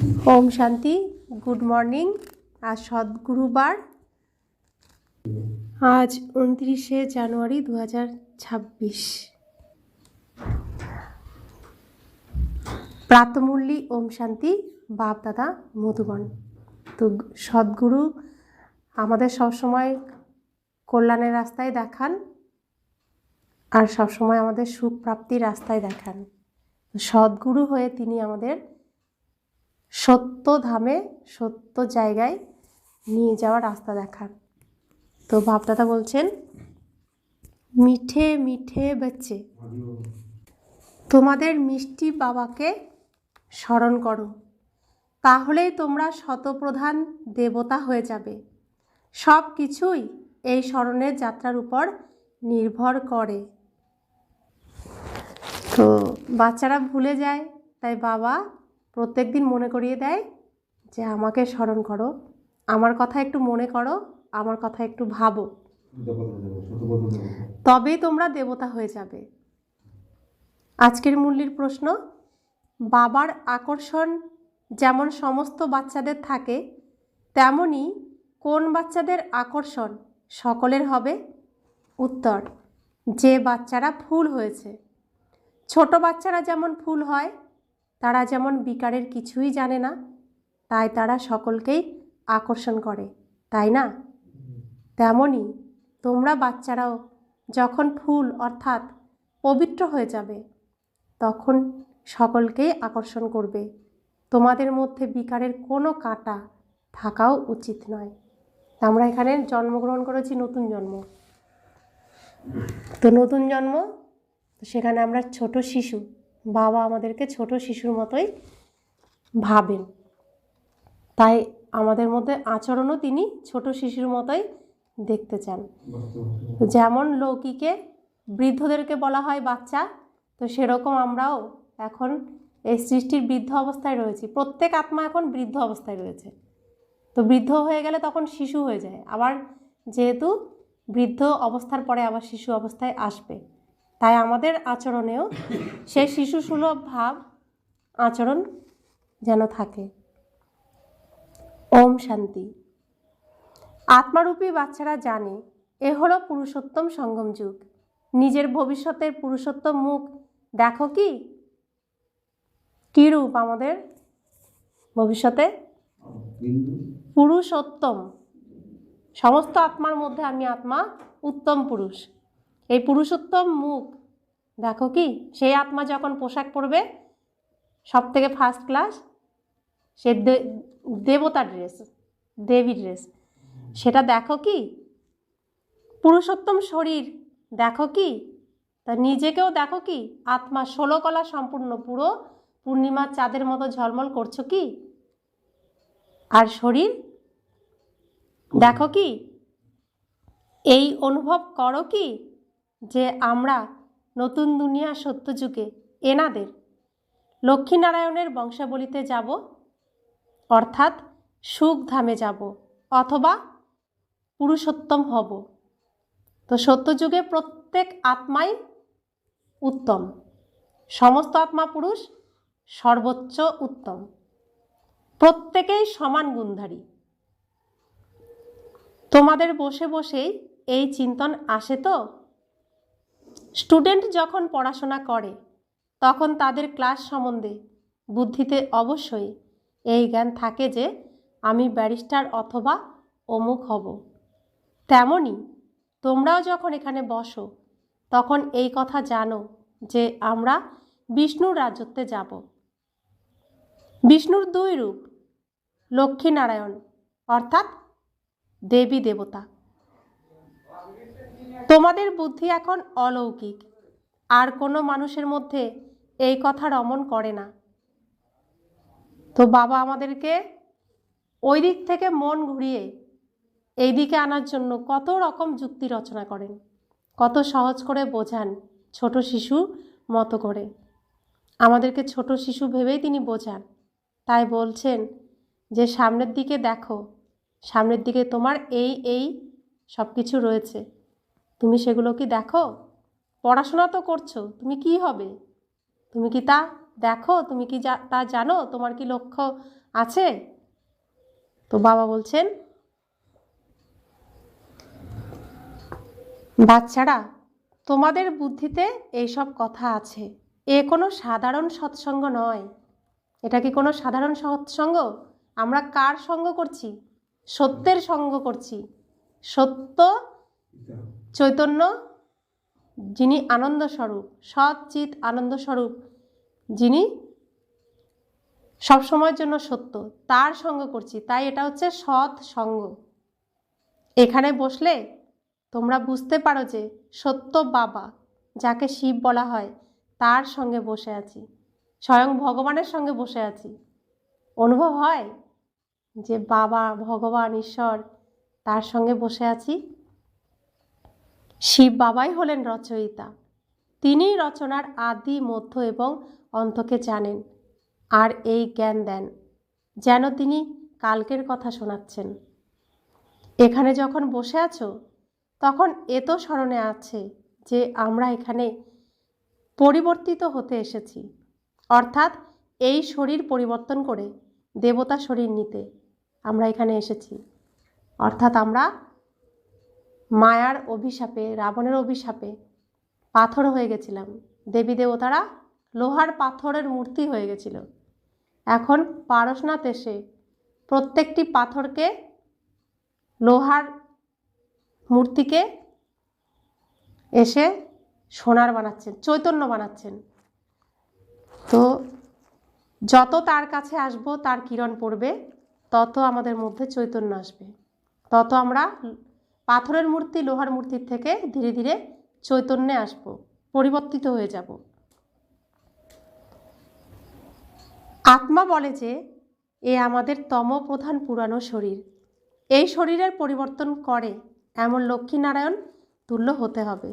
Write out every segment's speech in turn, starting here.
Om Shanti. Good morning. आज सद्गुरुवार। आज 29 জানুয়ারি 2026। प्रातमुरली ओम शांति बाप दादा मधुबन। तो सद्गुरु आमादेर सब समय कल्याणेर रास्ताय देखान और सब समय आमादेर सुख प्राप्तिर रास्ताय देखान। सद्गुरु हये तिनि आमादेर सत्य धामे सत्य जायगाय निये जाওয়ার रास्ता देखान। तो बाप दादा बोलছেন, মিঠে মিঠে बच्चे তোমাদের মিষ্টি বাবাকে স্মরণ করো, তাহলেই তোমরা শতপ্রধান দেবতা হয়ে যাবে। সব কিছুই এই স্মরণের যাত্রার উপর নির্ভর করে। তো বাচ্চারা ভুলে যায়, তাই বাবা প্রত্যেক দিন মনে করিয়ে দেয় যে আমাকে স্মরণ করো, আমার কথা একটু মনে করো, আমার কথা একটু ভাবো, তবেই তোমরা দেবতা হয়ে যাবে। আজকের মূল্যের প্রশ্ন, বাবার আকর্ষণ যেমন সমস্ত বাচ্চাদের থাকে, তেমনি কোন বাচ্চাদের আকর্ষণ সকলের হবে? উত্তর, যে বাচ্চারা ফুল হয়েছে। ছোট বাচ্চারা যেমন ফুল হয়, তারা যেমন বিকারের কিছুই জানে না, তাই তারা সকলকেই আকর্ষণ করে, তাই না? তেমনি তোমরা বাচ্চারাও যখন ফুল অর্থাৎ পবিত্র হয়ে যাবে, তখন সকলকেই আকর্ষণ করবে। তোমাদের মধ্যে বিকারের কোনো কাঁটা থাকাও উচিত নয়। আমরা এখানে জন্মগ্রহণ করেছি নতুন জন্ম, তো নতুন জন্ম, সেখানে আমরা ছোট শিশু, বাবা আমাদেরকে ছোট শিশুর মতোই ভাবেন, তাই আমাদের মধ্যে আচরণও তিনি ছোট শিশুর মতোই দেখতে চান। যেমন লৌকিকে বৃদ্ধদেরকে বলা হয় বাচ্চা, তো সেরকম আমরাও এখন এই সৃষ্টির বৃদ্ধ অবস্থায় রয়েছি। প্রত্যেক আত্মা এখন বৃদ্ধ অবস্থায় রয়েছে। তো বৃদ্ধ হয়ে গেলে তখন শিশু হয়ে যায়, আবার যেহেতু বৃদ্ধ অবস্থার পরে আবার শিশু অবস্থায় আসবে, তাই আমাদের আচরণেও সেই শিশু সুলভ ভাব আচরণ যেন থাকে। ওম শান্তি। আত্মারূপী বাচ্চারা জানে এ হলো পুরুষোত্তম সঙ্গম যুগ। নিজের ভবিষ্যতের পুরুষোত্তম মুখ দেখো কি? কী রূপ আমাদের ভবিষ্যতে? পুরুষোত্তম। সমস্ত আত্মার মধ্যে আমি আত্মা উত্তম পুরুষ। এই পুরুষোত্তম মুখ দেখো কি? সেই আত্মা যখন পোশাক পরবে সব থেকে ফার্স্ট ক্লাস, সে দেবতা ড্রেস, দেবী ড্রেস, সেটা দেখো কি? পুরুষোত্তম শরীর দেখো কি? তা নিজেকেও দেখো কি? আত্মা 16 কলা সম্পূর্ণ, পুরো পূর্ণিমার চাঁদের মতো ঝলমল করছো কি? আর শরীর দেখো কি? এই অনুভব করো কি যে আমরা নতুন দুনিয়া সত্যযুগে এনাদের লক্ষ্মীনারায়ণের বংশাবলিতে যাব, অর্থাৎ সুখধামে যাব, অথবা পুরুষোত্তম হব। তো সত্যযুগে প্রত্যেক আত্মাই উত্তম, সমস্ত আত্মা পুরুষ, সর্বোচ্চ উত্তম, প্রত্যেকেই সমান গুণধারী। তোমাদের বসে বসেই এই চিন্তন আসে তো? স্টুডেন্ট যখন পড়াশোনা করে তখন তাদের ক্লাস সম্বন্ধে বুদ্ধিতে অবশ্যই এই জ্ঞান থাকে যে আমি ব্যারিস্টার অথবা অমুক হব। তেমনি তোমরাও যখন এখানে বসো তখন এই কথা জানো যে আমরা বিষ্ণুর রাজত্বে যাব। বিষ্ণুর 2 রূপ, লক্ষ্মীনারায়ণ অর্থাৎ দেবী দেবতা। তোমাদের বুদ্ধি এখন অলৌকিক, আর কোনো মানুষের মধ্যে এই কথা রমণ করে না। তো বাবা আমাদেরকে ওই দিক থেকে মন ঘুরিয়ে এই দিকে আনার জন্য কত রকম যুক্তি রচনা করেন, কত সহজ করে বোঝান, ছোট শিশু মতো করে আমাদেরকে ছোট শিশু ভেবেই তিনি বোঝান। তাই বলছেন যে সামনের দিকে দেখো, সামনের দিকে তোমার এই সব কিছু রয়েছে, তুমি সেগুলো কি দেখো? পড়াশোনা তো করছো, তুমি কি হবে? তুমি কি তা দেখো, তুমি কি তা জানো, তোমার কি লক্ষ্য আছে? তো বাবা বলছেন, বাচ্চারা, তোমাদের বুদ্ধিতে এইসব কথা আছে। এ কোনো সাধারণ সৎসঙ্গ নয়। এটা কি কোনো সাধারণ সৎসঙ্গ? আমরা কার সঙ্গ করছি? সত্যের সঙ্গ করছি। সত্য চৈতন্য, যিনি আনন্দ স্বরূপ, সৎ চিৎ আনন্দ স্বরূপ, যিনি সবসময়ের জন্য সত্য, তার সঙ্গ করছি। তাই এটা হচ্ছে সৎ সঙ্গ। এখানে বসলে তোমরা বুঝতে পারো যে সত্য বাবা, যাকে শিব বলা হয়, তার সঙ্গে বসে আছি, স্বয়ং ভগবানের সঙ্গে বসে আছি। অনুভব হয় যে বাবা, ভগবান, ঈশ্বর, তার সঙ্গে বসে আছি। শিব বাবাই হলেন রচয়িতা। তিনি রচনার আদি, মধ্য এবং অন্তকে জানেন আর এই জ্ঞান দেন, যেন তিনি কালকের কথা শোনাচ্ছেন। এখানে যখন বসে আছো তখন এ তো স্মরণে আছে যে আমরা এখানে পরিবর্তিত হতে এসেছি, অর্থাৎ এই শরীর পরিবর্তন করে দেবতা শরীর নিতে আমরা এখানে এসেছি। অর্থাৎ আমরা মায়ার অভিশাপে, রাবণের অভিশাপে পাথর হয়ে গেছিলাম। দেবী দেবতারা লোহার পাথরের মূর্তি হয়ে গেছিল। এখন পারশনাথ এসে প্রত্যেকটি পাথরকে, লোহার মূর্তিকে এসে সোনার বানাচ্ছেন, চৈতন্য বানাচ্ছেন। তো যত তার কাছে আসবো, তার কিরণ পড়বে, তত আমাদের মধ্যে চৈতন্য আসবে, তত আমরা পাথরের মূর্তি, লোহার মূর্তির থেকে ধীরে ধীরে চৈতন্যে আসবো, পরিবর্তিত হয়ে যাব। আত্মা বলে যে এ আমাদের তম প্রধান পুরানো শরীর। এই শরীরের পরিবর্তন করে এমন লক্ষ্মীনারায়ণ তুল্য হতে হবে।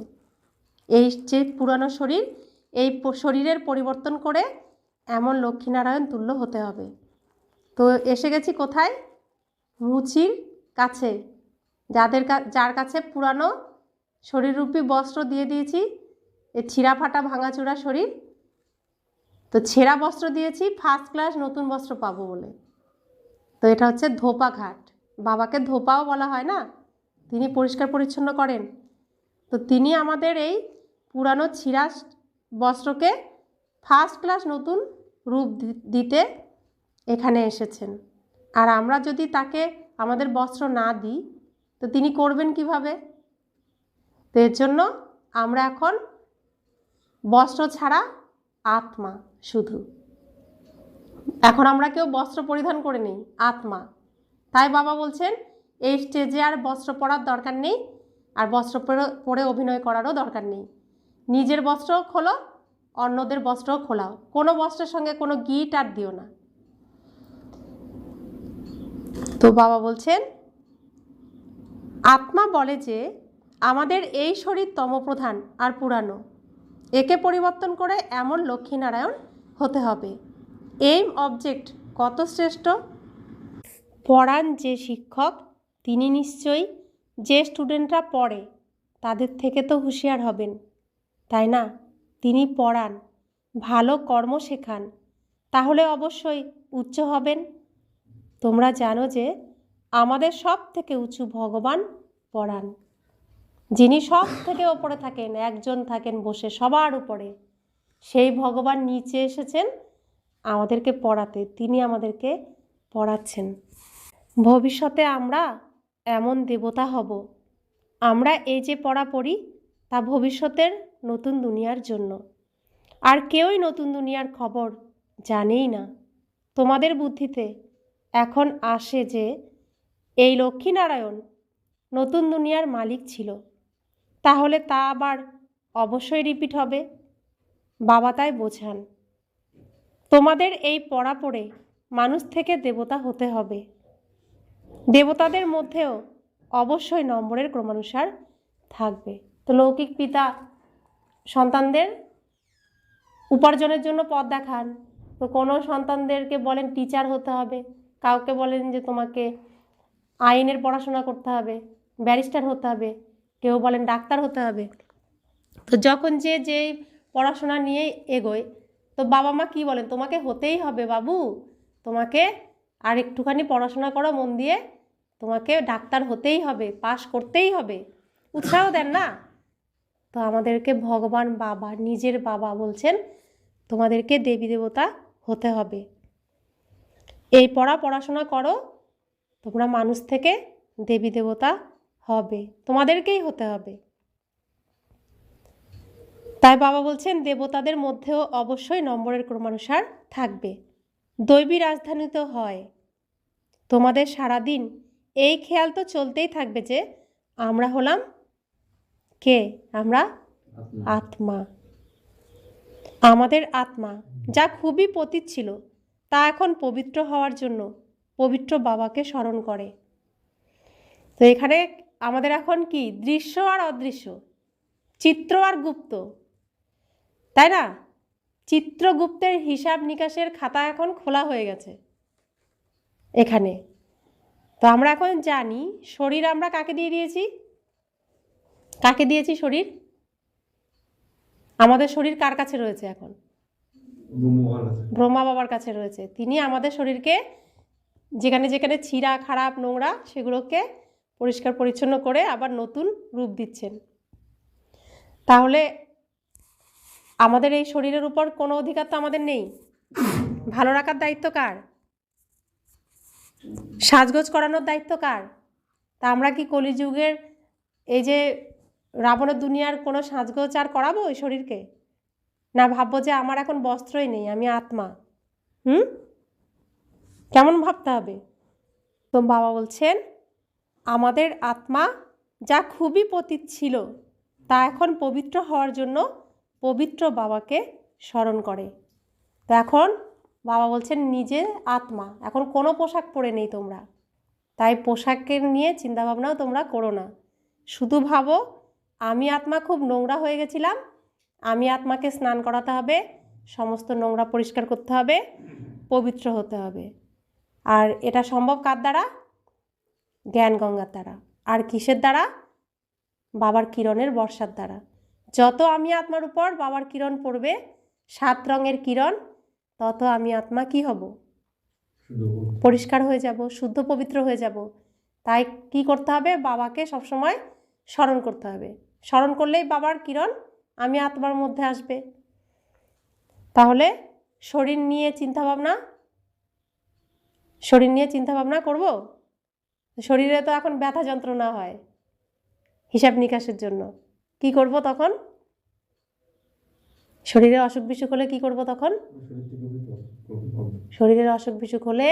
এই যে পুরানো শরীর, এই শরীরের পরিবর্তন করে এমন লক্ষ্মীনারায়ণ তুল্য হতে হবে। তো এসে গেছি কোথায়? মুচির কাছে, যার কাছে পুরানো শরীররূপী বস্ত্র দিয়ে দিয়েছি, এই ছিঁড়া ফাটা ভাঙাচোরা শরীর। তো ছেঁড়া বস্ত্র দিয়েছি, ফার্স্ট ক্লাস নতুন বস্ত্র পাবো বলে। তো এটা হচ্ছে ধোপা ঘাট। বাবাকে ধোপাও বলা হয় না, তিনি পরিষ্কার পরিচ্ছন্ন করেন। তো তিনি আমাদের এই পুরানো ছিঁড়া বস্ত্রকে ফার্স্ট ক্লাস নতুন রূপ দিতে এখানে এসেছেন। আর আমরা যদি তাকে আমাদের বস্ত্র না দিই, তো তিনি করবেন কিভাবে? তো এর জন্য আমরা এখন বস্ত্র ছাড়া আত্মা শুধু। এখন আমরা কেউ বস্ত্র পরিধান করে নেই, আত্মা। তাই বাবা বলছেন এই স্টেজে আর বস্ত্র পরার দরকার নেই, আর বস্ত্র পরে অভিনয় করারও দরকার নেই। নিজের বস্ত্রও খোলো, অন্যদের বস্ত্রও খোলাও। কোনো বস্ত্রের সঙ্গে কোনো গিট আর দিও না। তো বাবা বলছেন, আত্মা বলে যে আমাদের এই শরীর তমপ্রধান আর পুরানো, একে পরিবর্তন করে এমন লক্ষ্মীনারায়ণ হতে হবে। এইম অবজেক্ট কত শ্রেষ্ঠ! পড়ান যে শিক্ষক, তিনি নিশ্চয়ই যে স্টুডেন্টরা পড়ে তাদের থেকে তো হুঁশিয়ার হবেন, তাই না? তিনি পড়ান, ভালো কর্ম শেখান, তাহলে অবশ্যই উচ্চ হবেন। তোমরা জানো যে আমাদের সব থেকে উঁচু ভগবান পড়ান, যিনি সব থেকে ওপরে থাকেন, একজন থাকেন বসে সবার উপরে। সেই ভগবান নিচে এসেছেন আমাদেরকে পড়াতে, তিনি আমাদেরকে পড়াচ্ছেন। ভবিষ্যতে আমরা এমন দেবতা হব। আমরা এই যে পড়া পড়ি তা ভবিষ্যতের নতুন দুনিয়ার জন্য। আর কেউই নতুন দুনিয়ার খবর জানেই না। তোমাদের বুদ্ধিতে এখন আসে যে এই লক্ষ্মীনারায়ণ নতুন দুনিয়ার মালিক ছিল, তাহলে তা আবার অবশ্যই রিপিট হবে। বাবা তাই বোঝান, তোমাদের এই পড়া পড়ে মানুষ থেকে দেবতা হতে হবে। দেবতাদের মধ্যেও অবশ্যই নম্বরের ক্রমানুসার থাকবে। তো লৌকিক পিতা সন্তানদের উপার্জনের জন্য পথ দেখান। তো কোনো সন্তানদেরকে বলেন টিচার হতে হবে, কাউকে বলেন যে তোমাকে আইনের পড়াশোনা করতে হবে, ব্যারিস্টার হতে হবে, কেউ বলেন ডাক্তার হতে হবে। তো যখন যে যেই পড়াশোনা নিয়ে এগোয়, তো বাবা মা কি বলেন, তোমাকে হতেই হবে বাবু, তোমাকে আর একটুখানি পড়াশোনা করো মন দিয়ে, তোমাকে ডাক্তার হতেই হবে, পাশ করতেই হবে, উৎসাহ দেন না? তো আমাদেরকে ভগবান বাবা, নিজের বাবা বলছেন তোমাদেরকে দেবী দেবতা হতে হবে, এই পড়াশোনা করো, তোমরা মানুষ থেকে দেবী দেবতা হবে, তোমাদেরকেই হতে হবে। তাই বাবা বলছেন দেবতাদের মধ্যেও অবশ্যই নম্বরের ক্রমানুসার থাকবে, দৈবী রাজধানী তো হয়। তোমাদের সারাদিন এই খেয়াল তো চলতেই থাকবে যে আমরা হলাম কে? আমরা আত্মা। আমাদের আত্মা যা খুবই পতিত ছিল তা এখন পবিত্র হওয়ার জন্য পবিত্র বাবাকে স্মরণ করে। তো এখানে আমাদের এখন কি দৃশ্য আর অদৃশ্য, চিত্র আর গুপ্ত, তাই না? চিত্রগুপ্তের হিসাব নিকাশের খাতা এখন খোলা হয়ে গেছে এখানে। তো আমরা এখন জানি শরীর আমরা কাকে দিয়ে দিয়েছি? কাকে দিয়েছি শরীর? আমাদের শরীর কার কাছে রয়েছে এখন? ব্রহ্মা বাবার কাছে রয়েছে। তিনি আমাদের শরীরকে যেখানে যেখানে ছিঁড়া খারাপ নোংরা সেগুলোকে পরিষ্কার পরিচ্ছন্ন করে আবার নতুন রূপ দিচ্ছেন। তাহলে আমাদের এই শরীরের উপর কোনো অধিকার তো আমাদের নেই। ভালো রাখার দায়িত্ব কার? সাজগোজ করানোর দায়িত্ব কার? তা আমরা কি কলিযুগের এই যে রাবণের দুনিয়ার কোনো সাজগোজ আর করাবো ওই শরীরকে? না ভাববো যে আমার এখন বস্ত্রই নেই, আমি আত্মা? কেমন ভাবতে হবে? তো বাবা বলছেন আমাদের আত্মা যা খুবই পতিত ছিল তা এখন পবিত্র হওয়ার জন্য পবিত্র বাবাকে স্মরণ করে। তো এখন বাবা বলছেন নিজে আত্মা, এখন কোনো পোশাক পরে নেই তোমরা, তাই পোশাকের নিয়ে চিন্তাভাবনাও তোমরা করো না। শুধু ভাবো আমি আত্মা খুব নোংরা হয়ে গেছিলাম, আমি আত্মাকে স্নান করাতে হবে, সমস্ত নোংরা পরিষ্কার করতে হবে, পবিত্র হতে হবে। আর এটা সম্ভব কার দ্বারা? জ্ঞান গঙ্গার দ্বারা। আর কিসের দ্বারা? বাবার কিরণের বর্ষার দ্বারা। যত আমি আত্মার উপর বাবার কিরণ পড়বে, 7 রঙের কিরণ, তত আমি আত্মা কি হব? পরিষ্কার হয়ে যাব, শুদ্ধ পবিত্র হয়ে যাব। তাই কি করতে হবে? বাবাকে সবসময় স্মরণ করতে হবে। স্মরণ করলেই বাবার কিরণ আমি আত্মার মধ্যে আসবে। তাহলে শরীর নিয়ে চিন্তাভাবনা করব? শরীরে তো এখন ব্যথা যন্ত্রণা হয় হিসাব নিকাশের জন্য, কি করব তখন? শরীরে অসুখ বিসুখ হলে কি করব তখন? শরীরের অসুখ বিসুখ হলে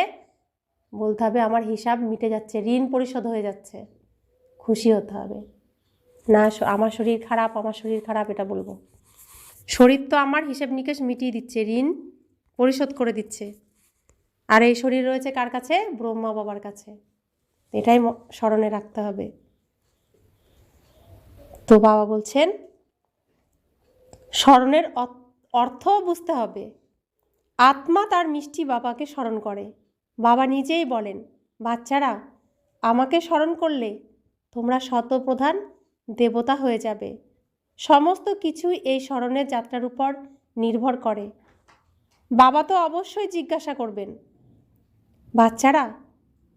বলতে হবে আমার হিসাব মিটে যাচ্ছে, ঋণ পরিশোধ হয়ে যাচ্ছে, খুশি হতে হবে না। আমার শরীর খারাপ এটা বলবো। শরীর তো আমার হিসাব নিকাশ মিটিয়ে দিচ্ছে, ঋণ পরিশোধ করে দিচ্ছে। আর এই শরীর রয়েছে কার কাছে? ব্রহ্মা বাবার কাছে। এটাই স্মরণে রাখতে হবে। তো বাবা বলছেন স্মরণের অর্থ বুঝতে হবে। আত্মা তার মিষ্টি বাবাকে স্মরণ করে। বাবা নিজেই বলেন বাচ্চারা আমাকে স্মরণ করলে তোমরা শতপ্রধান দেবতা হয়ে যাবে। সমস্ত কিছুই এই স্মরণের যাত্রার উপর নির্ভর করে। বাবা তো অবশ্যই জিজ্ঞাসা করবেন বাচ্চারা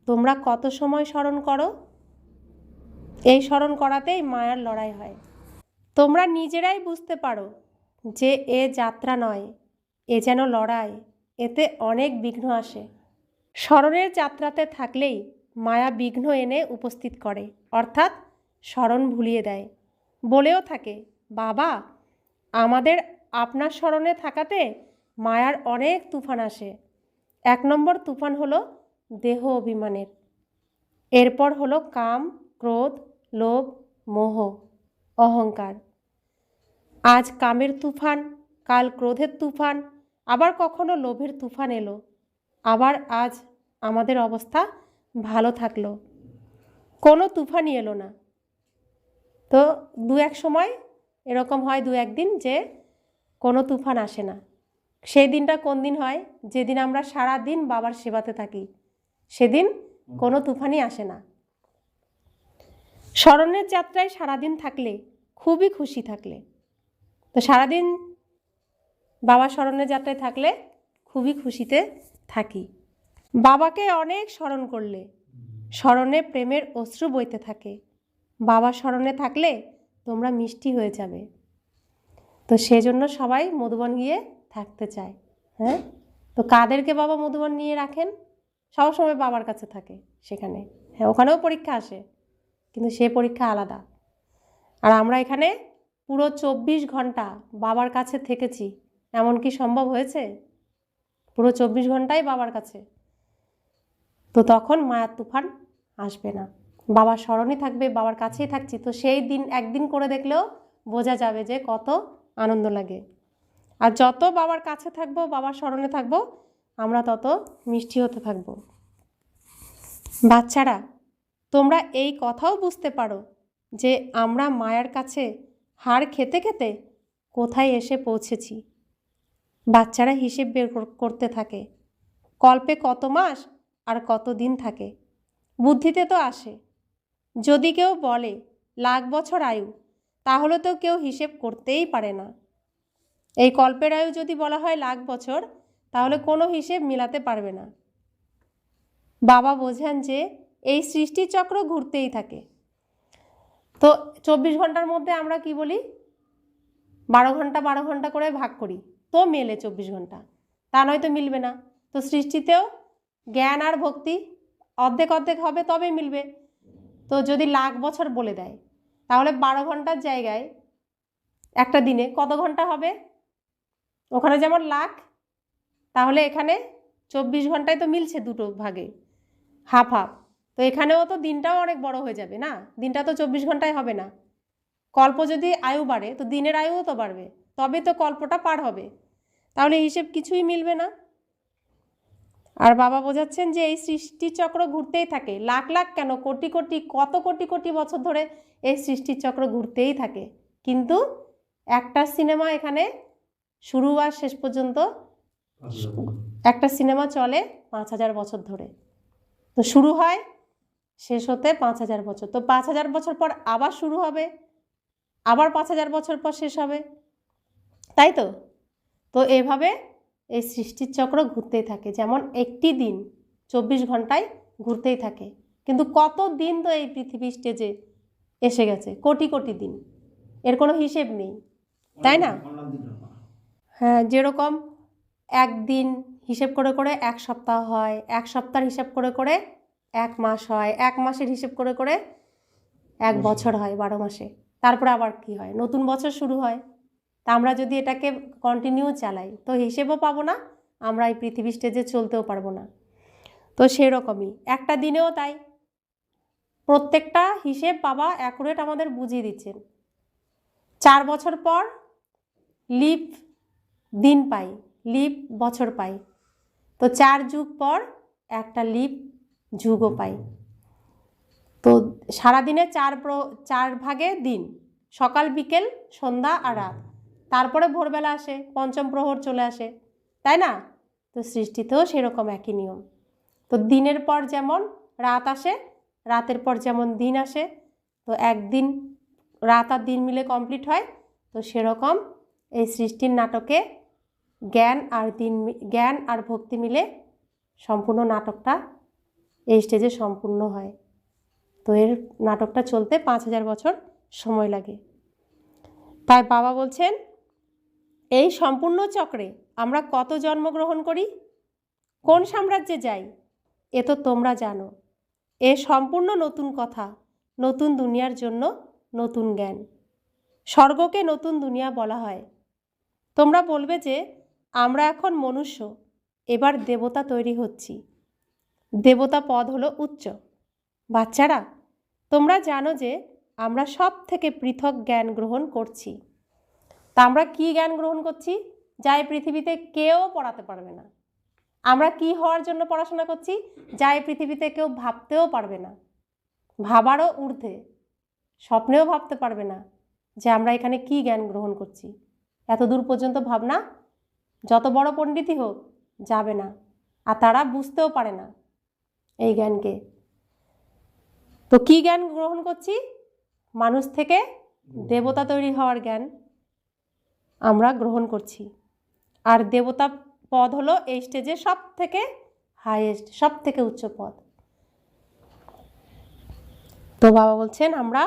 তোমরা কত সময় স্মরণ করো? এই স্মরণ করাতেই মায়ার লড়াই হয়। তোমরা নিজেরাই বুঝতে পারো যে এ যাত্রা নয়, এ যেন লড়াই, এতে অনেক বিঘ্ন আসে। স্মরণের যাত্রাতে থাকলেই মায়া বিঘ্ন এনে উপস্থিত করে, অর্থাৎ স্মরণ ভুলিয়ে দেয়। বলেও থাকে বাবা আমাদের আপনার স্মরণে থাকাতে মায়ার অনেক তুফান আসে। 1 নম্বর তুফান হলো দেহ অভিমানের, এরপর হলো কাম, ক্রোধ, লোভ, মোহ, অহংকার। আজ কামের তুফান, কাল ক্রোধের তুফান, আবার কখনো লোভের তুফান এলো, আবার আজ আমাদের অবস্থা ভালো থাকলো, কোনো তুফানই এলো না। তো 2-1 সময় এরকম হয়, 2-1 দিন যে কোনো তুফান আসে না। সেই দিনটা কোন দিন হয়? যেদিন আমরা সারা দিন বাবার সেবাতে থাকি, সেদিন কোনো তুফানই আসে না। স্মরণের যাত্রায় সারাদিন থাকলে, খুবই খুশি থাকলে, তো সারাদিন বাবা স্মরণে যাত্রায় থাকলে খুবই খুশিতে থাকি। বাবাকে অনেক স্মরণ করলে স্মরণে প্রেমের অশ্রু বইতে থাকে। বাবা স্মরণে থাকলে তোমরা মিষ্টি হয়ে যাবে। তো সেজন্য সবাই মধুবন গিয়ে থাকতে চায়। হ্যাঁ, তো কাদেরকে বাবা মধুবন নিয়ে রাখেন? সবসময় বাবার কাছে থাকে সেখানে। হ্যাঁ, ওখানেও পরীক্ষা আসে, কিন্তু সে পরীক্ষা আলাদা। আর আমরা এখানে পুরো 24 ঘন্টা বাবার কাছে থেকেছি, এমন কি সম্ভব হয়েছে? পুরো 24 ঘন্টাই বাবার কাছে। তো তখন মায়ার তুফান আসবে না, বাবার স্মরণই থাকবে, বাবার কাছেই থাকছি। তো সেই দিন একদিন করে দেখলেও বোঝা যাবে যে কত আনন্দ লাগে। আর যত বাবার কাছে থাকবো, বাবার স্মরণে থাকবো, আমরা তত মিষ্টি হতে থাকবো। বাচ্চারা, তোমরা এই কথাও বুঝতে পারো যে আমরা মায়ের কাছে হাড় খেতে খেতে কোথায় এসে পৌঁছেছি। বাচ্চারা হিসেব বের করতে থাকে, কল্পে কত মাস আর কত দিন থাকে। বুদ্ধিতে তো আসে। যদি কেউ বলে লাখ বছর আয়ু, তাহলে তো কেউ হিসেব করতেই পারে না। এই কল্পের আয়ু যদি বলা হয় লাখ বছর, তাহলে কোনো হিসেব মিলাতে পারবে না। বাবা বোঝেন যে এই সৃষ্টির চক্র ঘুরতেই থাকে। তো 24 ঘন্টার মধ্যে আমরা কি বলি? 12 ঘন্টা করে ভাগ করি, তো মেলে 24 ঘন্টা। তা নয়তো মিলবে না। তো সৃষ্টিতেও জ্ঞান আর ভক্তি অর্ধেক অর্ধেক হবে, তবে মিলবে। তো যদি লাখ বছর বলে দেয়, তাহলে 12 ঘন্টার জায়গায় একটা দিনে কত ঘন্টা হবে? ওখানে যেমন লাখ, তাহলে এখানে 24 ঘন্টায় তো মিলছে দুটো ভাগে, হাফ হাফ। তো এখানেও তো দিনটাও অনেক বড় হয়ে যাবে না? দিনটা তো 24 ঘন্টায় হবে না। কল্প যদি আয়ু বাড়ে, তো দিনের আয়ুও তো বাড়বে, তবে তো কল্পটা পার হবে। তাহলে হিসেব কিছুই মিলবে না। আর বাবা বোঝাচ্ছেন যে এই সৃষ্টির চক্র ঘুরতেই থাকে। লাখ লাখ কেন, কোটি কোটি, কত কোটি কোটি বছর ধরে এই সৃষ্টির চক্র ঘুরতেই থাকে। কিন্তু একটা সিনেমা এখানে শুরু আর শেষ পর্যন্ত, একটা সিনেমা চলে 5000 বছর ধরে। তো শুরু হয়, শেষ হতে 5000 বছর। তো 5000 বছর পর আবার শুরু হবে, আবার 5000 বছর পর শেষ হবে, তাই তো? তো এভাবে এই সৃষ্টির চক্র ঘুরতেই থাকে। যেমন একটি দিন 24 ঘন্টায় ঘুরতেই থাকে, কিন্তু কত দিন তো এই পৃথিবী স্টেজে এসে গেছে, কোটি কোটি দিন, এর কোনো হিসেব নেই, তাই না? হ্যাঁ, যেরকম একদিন হিসেব করে করে এক সপ্তাহ হয়, এক সপ্তাহের হিসাব করে করে এক মাস হয়, এক মাসের হিসেব করে করে এক বছর হয় 12 মাসে। তারপরে আবার কি হয়? নতুন বছর শুরু হয়। তা আমরা যদি এটাকে কন্টিনিউ চালাই, তো হিসেবও পাবো না, আমরা এই পৃথিবী স্টেজে চলতেও পারবো না। তো সেরকমই একটা দিনেও তাই। প্রত্যেকটা হিসেব বাবা অ্যাকুরেট আমাদের বুঝিয়ে দিচ্ছেন। 4 বছর পর লিপ দিন পাই, লিপ বছর পাই। তো 4 যুগ পর একটা লিপ যুগও পাই। তো সারাদিনে 4 ভাগে দিন, সকাল বিকেল সন্ধ্যা আর রাত। তারপরে ভোরবেলা আসে, পঞ্চম প্রহর চলে আসে, তাই না? তো সৃষ্টিতেও সেরকম একই নিয়ম। তো দিনের পর যেমন রাত আসে, রাতের পর যেমন দিন আসে, তো একদিন রাত আর দিন মিলে কমপ্লিট হয়। তো সেরকম এই সৃষ্টির নাটকে জ্ঞান আর ভক্তি মিলে সম্পূর্ণ নাটকটা এই স্টেজে সম্পূর্ণ হয়। তো এর নাটকটা চলতে 5000 বছর সময় লাগে। তাই বাবা বলছেন, এই সম্পূর্ণ চক্রে আমরা কত জন্মগ্রহণ করি, কোন সাম্রাজ্যে যাই, এ তো তোমরা জানো। এ সম্পূর্ণ নতুন কথা, নতুন দুনিয়ার জন্য নতুন জ্ঞান। স্বর্গকে নতুন দুনিয়া বলা হয়। তোমরা বলবে যে আমরা এখন মনুষ্য, এবার দেবতা তৈরি হচ্ছি। দেবতা পদ হলো উচ্চ। বাচ্চারা, তোমরা জানো যে আমরা সব থেকে পৃথক জ্ঞান গ্রহণ করছি। তা আমরা কি জ্ঞান গ্রহণ করছি? যা এই পৃথিবীতে কেউ পড়াতে পারবে না। আমরা কি হওয়ার জন্য পড়াশোনা করছি? যা এই পৃথিবীতে কেউ ভাবতেও পারবে না, ভাবারও ঊর্ধ্বে, স্বপ্নেও ভাবতে পারবে না যে আমরা এখানে কি জ্ঞান গ্রহণ করছি। এত দূর পর্যন্ত ভাবনা যত বড় পণ্ডিতই হোক যাবে না, আর তারা বুঝতেও পারে না এই জ্ঞানকে। তো কি জ্ঞান গ্রহণ করছি? মানুষ থেকে দেবতা তৈরি হওয়ার জ্ঞান আমরা গ্রহণ করছি। আর দেবতা পদ হলো এই স্টেজে সব থেকে হাইয়েস্ট, সব থেকে উচ্চ পদ। তো বাবা বলছেন আমরা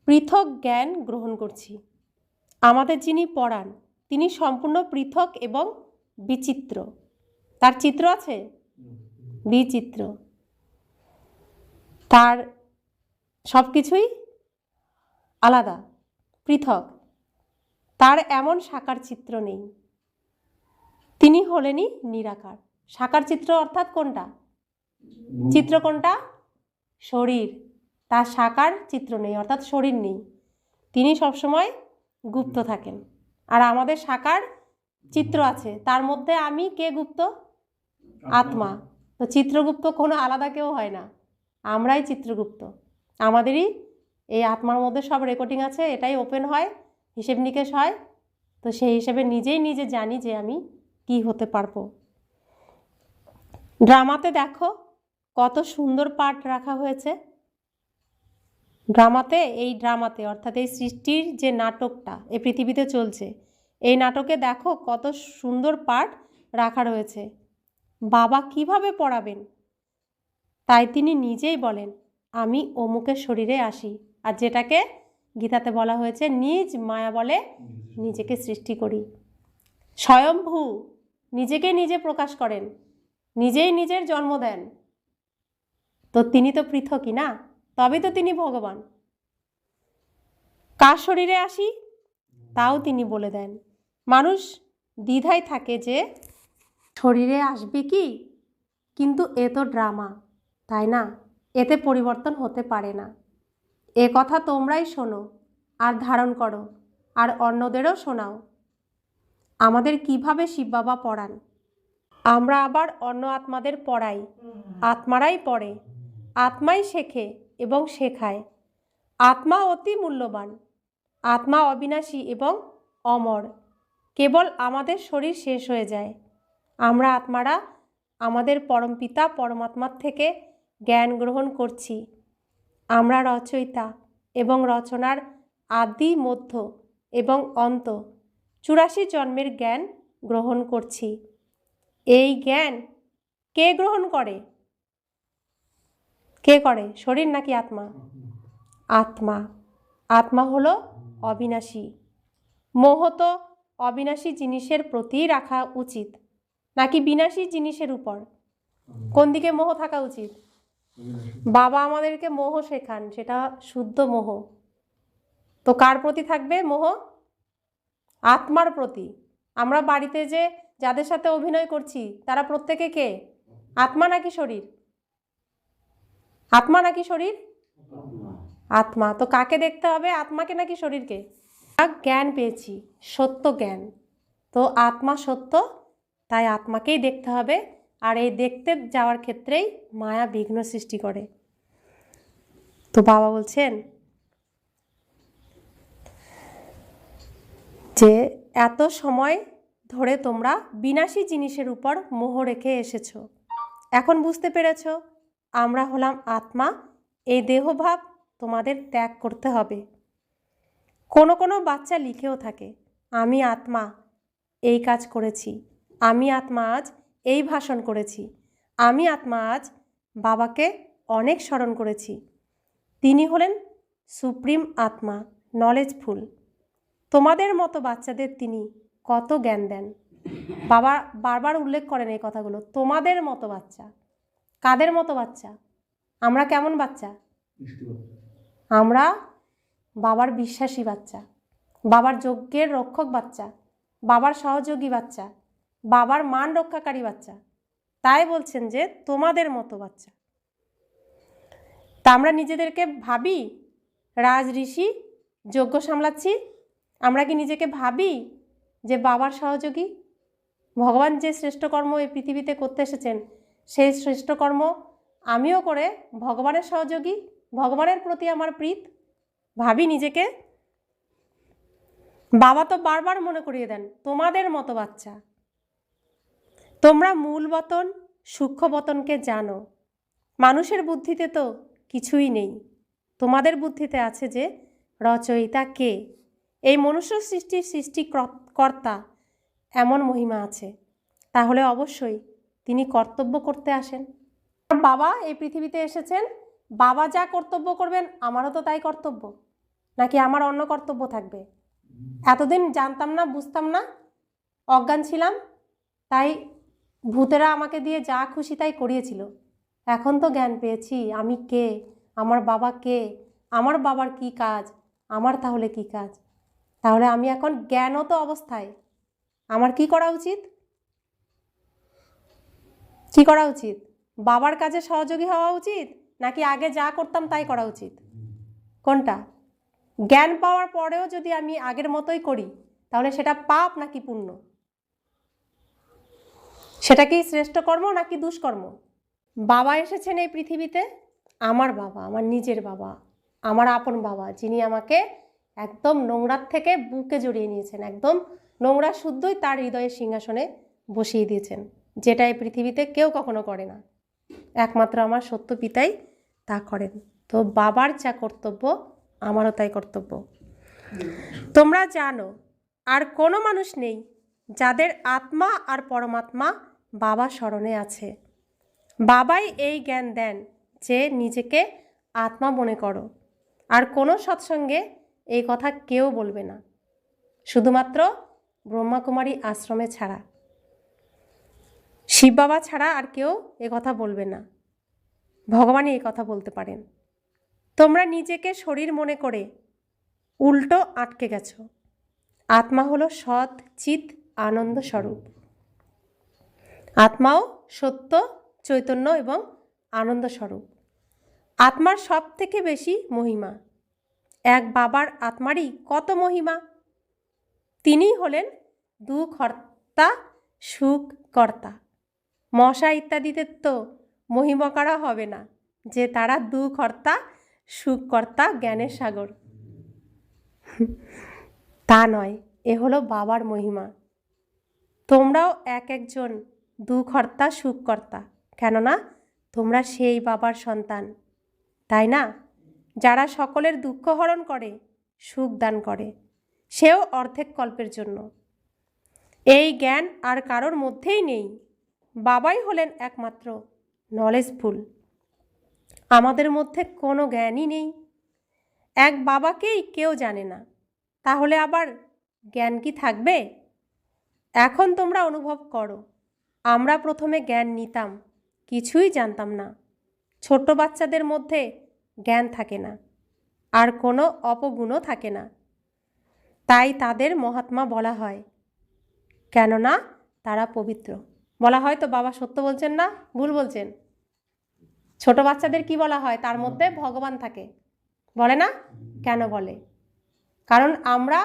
পৃথক জ্ঞান গ্রহণ করছি। আমাদের যিনি পড়ান তিনি সম্পূর্ণ পৃথক এবং বিচিত্র। তার চিত্র আছে? বিচিত্র। তার সব কিছুই আলাদা, পৃথক। তার এমন সাকার চিত্র নেই। তিনি হলেনই নিরাকার। সাকার চিত্র অর্থাৎ কোনটা? চিত্র কোনটা? শরীর। তার সাকার চিত্র নেই, অর্থাৎ শরীর নেই। তিনি সবসময় গুপ্ত থাকেন। আর আমাদের সাকার চিত্র আছে, তার মধ্যে আমি কে গুপ্ত? আত্মা। তো চিত্রগুপ্ত কোনো আলাদা কেউ হয় না, আমরাই চিত্রগুপ্ত। আমাদেরই এই আত্মার মধ্যে সব রেকর্ডিং আছে, এটাই ওপেন হয়, হিসেব নিকেশ হয়। তো সেই হিসেবে নিজেই নিজে জানি যে আমি কি হতে পারবো। ড্রামাতে দেখো কত সুন্দর পাঠ রাখা হয়েছে। এই ড্রামাতে অর্থাৎ এই সৃষ্টির যে নাটকটা এই পৃথিবীতে চলছে, এই নাটকে দেখো কত সুন্দর পাঠ রাখা রয়েছে। বাবা কিভাবে পড়াবেন? তাই তিনি নিজেই বলেন আমি অমুকের শরীরে আসি। আর যেটাকে গীতাতে বলা হয়েছে নিজ মায়া বলে নিজেকে সৃষ্টি করি। স্বয়ম্ভূ নিজেকে নিজে প্রকাশ করেন, নিজেই নিজের জন্ম দেন। তো তিনি তো পৃথকই না, তবে তো তিনি ভগবান। কার শরীরে আসি তাও তিনি বলে দেন। মানুষ দ্বিধায় থাকে যে শরীরে আসবে কি, কিন্তু এ তো ড্রামা, তাই না? এতে পরিবর্তন হতে পারে না। এ কথা তোমরাই শোনো আর ধারণ করো আর অন্যদেরও শোনাও। আমাদের কিভাবে শিব বাবা পড়ান, আমরা আবার অন্য আত্মাদের পড়াই। আত্মারাই পড়ে, আত্মাই শেখে এবং শেখায়। আত্মা অতি মূল্যবান, আত্মা অবিনাশী এবং অমর। কেবল আমাদের শরীর শেষ হয়ে যায়। আমরা আত্মারা আমাদের পরমপিতা পরমাত্মার থেকে জ্ঞান গ্রহণ করছি। আমরা রচয়িতা এবং রচনার আদি, মধ্য এবং অন্ত 84 জন্মের জ্ঞান গ্রহণ করছি। এই জ্ঞান কে গ্রহণ করে? কে করে? শরীর নাকি আত্মা? আত্মা। আত্মা হলো অবিনাশী। মোহ তো অবিনাশী জিনিসের প্রতি রাখা উচিত নাকি বিনাশী জিনিসের উপর? কোন দিকে মোহ থাকা উচিত? বাবা আমাদেরকে মোহ শেখান, সেটা শুদ্ধ মোহ। তো কার প্রতি থাকবে মোহ? আত্মার প্রতি। আমরা বাড়িতে যে যাদের সাথে অভিনয় করছি তারা প্রত্যেকে কে? আত্মা নাকি শরীর? আত্মা নাকি শরীর? আত্মা। তো কাকে দেখতে হবে, আত্মাকে নাকি শরীরকে? জ্ঞান পেয়েছি, সত্য জ্ঞান। তো আত্মা সত্য, তাই আত্মাকেই দেখতে হবে। আর এই দেখতে যাওয়ার ক্ষেত্রেই মায়া বিঘ্ন সৃষ্টি করে। তো বাবা বলছেন যে এত সময় ধরে তোমরা বিনাশী জিনিসের উপর মোহ রেখে এসেছো। এখন বুঝতে পেরেছ আমরা হলাম আত্মা। এই দেহভাব তোমাদের ত্যাগ করতে হবে। কোনো কোনো বাচ্চা লিখেও থাকে আমি আত্মা এই কাজ করেছি, আমি আত্মা আজ এই ভাষণ করেছি, আমি আত্মা আজ বাবাকে অনেক স্মরণ করেছি। তিনি হলেন সুপ্রিম আত্মা, নলেজফুল। তোমাদের মতো বাচ্চাদের তিনি কত জ্ঞান দেন। বাবা বারবার উল্লেখ করেন এই কথাগুলো। তোমাদের মতো বাচ্চা। কাদের মতো বাচ্চা? আমরা কেমন বাচ্চা? আমরা বাবার বিশ্বাসী বাচ্চা, বাবার যজ্ঞের রক্ষক বাচ্চা, বাবার সহযোগী বাচ্চা, বাবার মান রক্ষাকারী বাচ্চা। তাই বলছেন যে তোমাদের মতো বাচ্চা। তা আমরা নিজেদেরকে ভাবি রাজ ঋষি, যজ্ঞ সামলাচ্ছি? আমরা কি নিজেকে ভাবি যে বাবার সহযোগী? ভগবান যে শ্রেষ্ঠ কর্ম এই পৃথিবীতে করতে এসেছেন সেই শ্রেষ্ঠ কর্ম আমিও করে ভগবানের সহযোগী, ভগবানের প্রতি আমার প্রীত ভাবি নিজেকে? বাবা তো বারবার মনে করিয়ে দেন তোমাদের মতো বাচ্চা। তোমরা মূল বতন সূক্ষ্ম বতনকে জানো। মানুষের বুদ্ধিতে তো কিছুই নেই, তোমাদের বুদ্ধিতে আছে যে রচয়িতা কে। এই মনুষ্য সৃষ্টির সৃষ্টিকর্তা এমন মহিমা আছে, তাহলে অবশ্যই তিনি কর্তব্য করতে আসেন। বাবা এই পৃথিবীতে এসেছেন, বাবা যা কর্তব্য করবেন আমারও তো তাই কর্তব্য, নাকি আমার অন্য কর্তব্য থাকবে? এতদিন জানতাম না, বুঝতাম না, অজ্ঞান ছিলাম, তাই ভূতেরা আমাকে দিয়ে যা খুশি তাই করিয়েছিল। এখন তো জ্ঞান পেয়েছি আমি কে, আমার বাবা কে, আমার বাবার কি কাজ, আমার তাহলে কি কাজ। তাহলে আমি এখন জ্ঞানত অবস্থায় আমার কি করা উচিত? কি করা উচিত? বাবার কাজে সহযোগী হওয়া উচিত, নাকি আগে যা করতাম তাই করা উচিত? কোনটা? জ্ঞান পাওয়ার পরেও যদি আমি আগের মতোই করি তাহলে সেটা পাপ নাকি পুণ্য? সেটা কি শ্রেষ্ঠ কর্ম নাকি দুষ্কর্ম? বাবা এসেছেন এই পৃথিবীতে, আমার বাবা, আমার নিজের বাবা, আমার আপন বাবা, যিনি আমাকে একদম নোংরার থেকে বুকে জড়িয়ে নিয়েছেন, একদম নোংরা শুদ্ধই তার হৃদয়ের সিংহাসনে বসিয়ে দিয়েছেন, যেটা এই পৃথিবীতে কেউ কখনো করে না, একমাত্র আমার সত্য পিতাই তা করেন। তো বাবার যা কর্তব্য আমারও তাই কর্তব্য। তোমরা জানো আর কোনো মানুষ নেই যাদের আত্মা আর পরমাত্মা বাবা স্মরণে আছে। বাবাই এই জ্ঞান দেন যে নিজেকে আত্মা মনে করো। আর কোনো সৎসঙ্গে এই কথা কেউ বলবে না, শুধুমাত্র ব্রহ্মাকুমারী আশ্রমে ছাড়া, শিব বাবা ছাড়া আর কেউ এ কথা বলবে না। ভগবানই এই কথা বলতে পারেন। তোমরা নিজেকে শরীর মনে করে উল্টো আটকে গেছো। আত্মা হলো সৎ চিৎ আনন্দ স্বরূপ। আত্মাও সত্য, চৈতন্য এবং আনন্দ স্বরূপ। আত্মার সব থেকে বেশি মহিমা। এক বাবার আত্মারই কত মহিমা। তিনিই হলেন দুঃখকর্তা, সুখকর্তা। মশা ইত্যাদিদের তো মহিমা করা হবে না যে তারা দুঃখকর্তা, সুখকর্তা, জ্ঞানের সাগর। তা নয়, এ হলো বাবার মহিমা। তোমরাও এক একজন দুঃখকর্তা, সুখকর্তা, কেননা তোমরা সেই বাবার সন্তান, তাই না? যারা সকলের দুঃখ হরণ করে, সুখ দান করে, সেও অর্ধেক কল্পের জন্য। এই জ্ঞান আর কারোর মধ্যেই নেই। বাবাই হলেন একমাত্র নলেজফুল। আমাদের মধ্যে কোনো জ্ঞানই নেই। এক বাবাকেই কেউ জানে না, তাহলে আবার জ্ঞান কি থাকবে? এখন তোমরা অনুভব করো, আমরা প্রথমে জ্ঞান নিতাম, কিছুই জানতাম না। ছোট বাচ্চাদের মধ্যে জ্ঞান থাকে না, আর কোনো অপগুণও থাকে না, তাই তাদের মহাত্মা বলা হয়, কেননা তারা পবিত্র। বলা হয় তো বাবা সত্য বলছেন না ভুল বলছেন? ছোট বাচ্চাদের কি বলা হয়? তার মধ্যে ভগবান থাকে, বলে না? কেন বলে? কারণ আমরা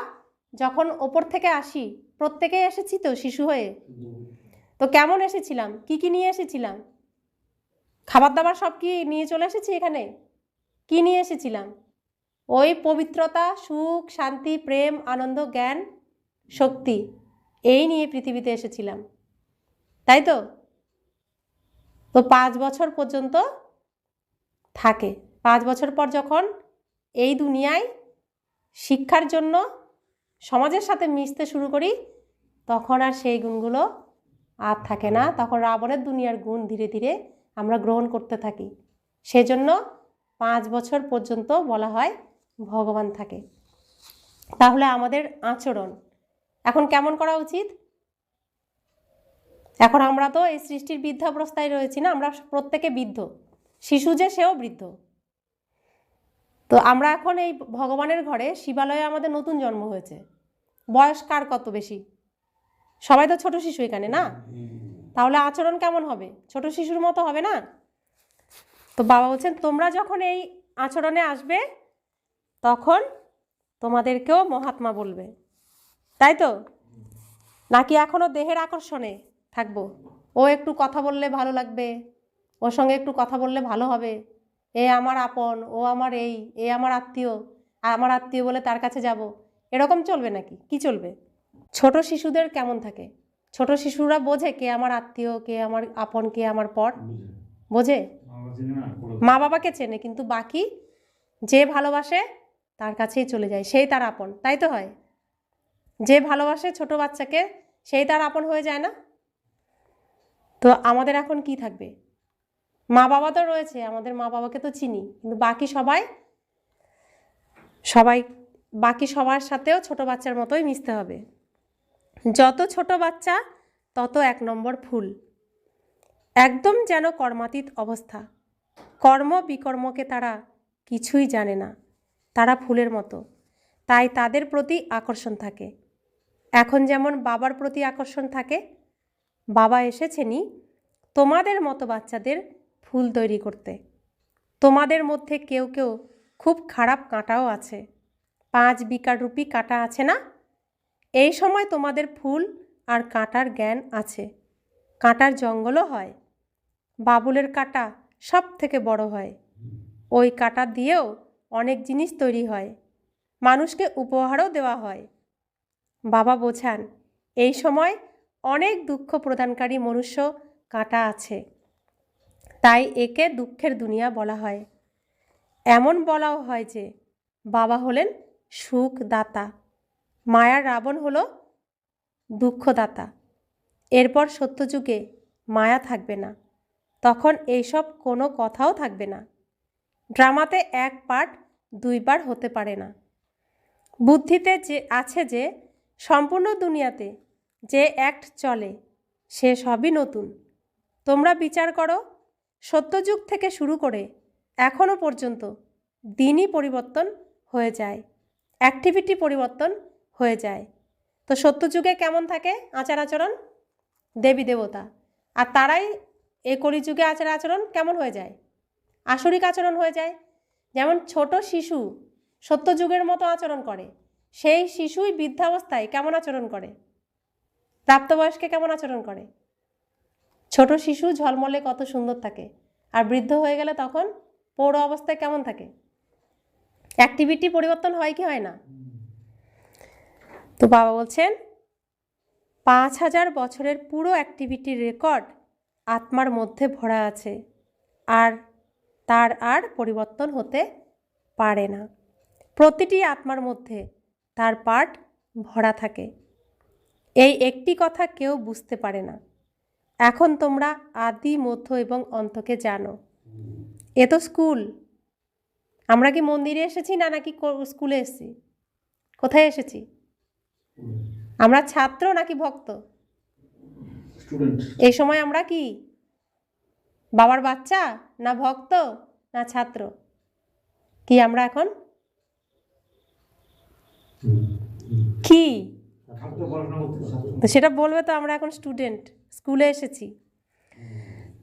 যখন ওপর থেকে আসি, প্রত্যেকেই এসেছি তো শিশু হয়ে, তো কেমন এসেছিলাম, কি কি নিয়ে এসেছিলাম? খাবার দাবার সব কি নিয়ে চলে এসেছি এখানে? কি নিয়ে এসেছিলাম? ওই পবিত্রতা, সুখ, শান্তি, প্রেম, আনন্দ, জ্ঞান, শক্তি, এই নিয়ে পৃথিবীতে এসেছিলাম, তাই তো? তো 5 বছর পর্যন্ত থাকে। 5 বছর পর যখন এই দুনিয়ায় শিক্ষার জন্য সমাজের সাথে মিশতে শুরু করি, তখন আর সেই গুণগুলো আর থাকে না। তখন রাবণের দুনিয়ার গুণ ধীরে ধীরে আমরা গ্রহণ করতে থাকি। সেজন্য 5 বছর পর্যন্ত বলা হয় ভগবান থাকে। তাহলে আমাদের আচরণ এখন কেমন করা উচিত? এখন আমরা তো এই সৃষ্টির বৃদ্ধাবস্থায় রয়েছি না, আমরা প্রত্যেকে বৃদ্ধ। শিশু যে সেও বৃদ্ধ। তো আমরা এখন এই ভগবানের ঘরে শিবালয়ে আমাদের নতুন জন্ম হয়েছে। বয়স কার কত বেশি? সবাই তো ছোট শিশু এখানে না? তাহলে আচরণ কেমন হবে? ছোট শিশুর মতো হবে না? তো বাবা বলছেন তোমরা যখন এই আচরণে আসবে তখন তোমাদেরকেও মহাত্মা বলবে, তাই তো? নাকি এখনো দেহের আকর্ষণে থাকবো? ও একটু কথা বললে ভালো লাগবে, ওর সঙ্গে একটু কথা বললে ভালো হবে, এ আমার আপন, ও আমার এই, এ আমার আত্মীয়, আর আমার আত্মীয় বলে তার কাছে যাব, এরকম চলবে নাকি? কি চলবে? ছোট শিশুদের কেমন থাকে? ছোট শিশুরা বোঝে কে আমার আত্মীয়, কে আমার আপন, কে আমার পর? বোঝে? মা বাবাকে চেনে, কিন্তু বাকি যে ভালোবাসে তার কাছেই চলে যায়, সেই তার আপন, তাই তো হয়? যে ভালোবাসে ছোট বাচ্চাকে সেই তার আপন হয়ে যায় না? তো আমাদের এখন কি থাকবে? মা বাবা তো রয়েছে, আমাদের মা বাবাকে তো চিনি, কিন্তু বাকি বাকি সবার সাথেও ছোট বাচ্চার মতোই মিশতে হবে। যত ছোট বাচ্চা তত 1 নম্বর ফুল, একদম যেন কর্মাতীত অবস্থা। কর্ম বিকর্মকে তারা কিছুই জানে না, তারা ফুলের মতো, তাই তাদের প্রতি আকর্ষণ থাকে। এখন যেমন বাবার প্রতি আকর্ষণ থাকে, বাবা এসেছেনই তোমাদের মতো বাচ্চাদের ফুল তৈরি করতে। তোমাদের মধ্যে কেউ কেউ খুব খারাপ কাঁটাও আছে, 5 বিকার রূপী কাঁটা আছে না? এই সময় তোমাদের ফুল আর কাঁটার জ্ঞান আছে। কাঁটার জঙ্গলও হয়, বাবুলের কাঁটা সব থেকে বড় হয়। ওই কাঁটা দিয়েও অনেক জিনিস তৈরি হয়, মানুষকে উপহারও দেওয়া হয়। বাবা বোঝান এই সময় অনেক দুঃখ প্রদানকারী মনুষ্য কাঁটা আছে, তাই একে দুঃখের দুনিয়া বলা হয়। এমন বলাও হয় যে বাবা হলেন সুখদাতা, মায়ার রাবণ হলো দুঃখদাতা। এরপর সত্যযুগে মায়া থাকবে না, তখন এইসব কোনো কথাও থাকবে না। ড্রামাতে 1 পার্ট 2 বার হতে পারে না। বুদ্ধিতে যে আছে যে সম্পূর্ণ দুনিয়াতে যে অ্যাক্ট চলে সে সবই নতুন। তোমরা বিচার করো, সত্যযুগ থেকে শুরু করে এখনও পর্যন্ত দিনই পরিবর্তন হয়ে যায়, অ্যাক্টিভিটি পরিবর্তন হয়ে যায়। তো সত্যযুগে কেমন থাকে আচার আচরণ? দেবী দেবতা, আর তারাই এই কলিযুগে আচার আচরণ কেমন হয়ে যায়? আসরিক আচরণ হয়ে যায়। যেমন ছোট শিশু সত্যযুগের মতো আচরণ করে, সেই শিশুই বৃদ্ধাবস্থায় কেমন আচরণ করে? প্রাপ্তবয়স্কে কেমন আচরণ করে? ছোট শিশু ঝলমলে কত সুন্দর থাকে, আর বৃদ্ধ হয়ে গেলে তখন পৌর অবস্থায় কেমন থাকে? অ্যাক্টিভিটি পরিবর্তন হয় কি হয় না? তো বাবা বলছেন 5000 বছরের পুরো অ্যাক্টিভিটির রেকর্ড আত্মার মধ্যে ভরা আছে, আর তার আর পরিবর্তন হতে পারে না। প্রতিটি আত্মার মধ্যে তার পার্ট ভরা থাকে। এই একটি কথা কেউ বুঝতে পারে না। এখন তোমরা আদি মধ্য এবং অন্তকে জানো। এ তো স্কুল। আমরা কি মন্দিরে এসেছি না নাকি স্কুলে এসেছি? কোথায় এসেছি? আমরা ছাত্র নাকি ভক্ত? এই সময় আমরা কি বাবার বাচ্চা না ভক্ত না ছাত্র? কি আমরা এখন কি? সেটা বলবে তো আমরা এখন স্টুডেন্ট, স্কুলে এসেছি।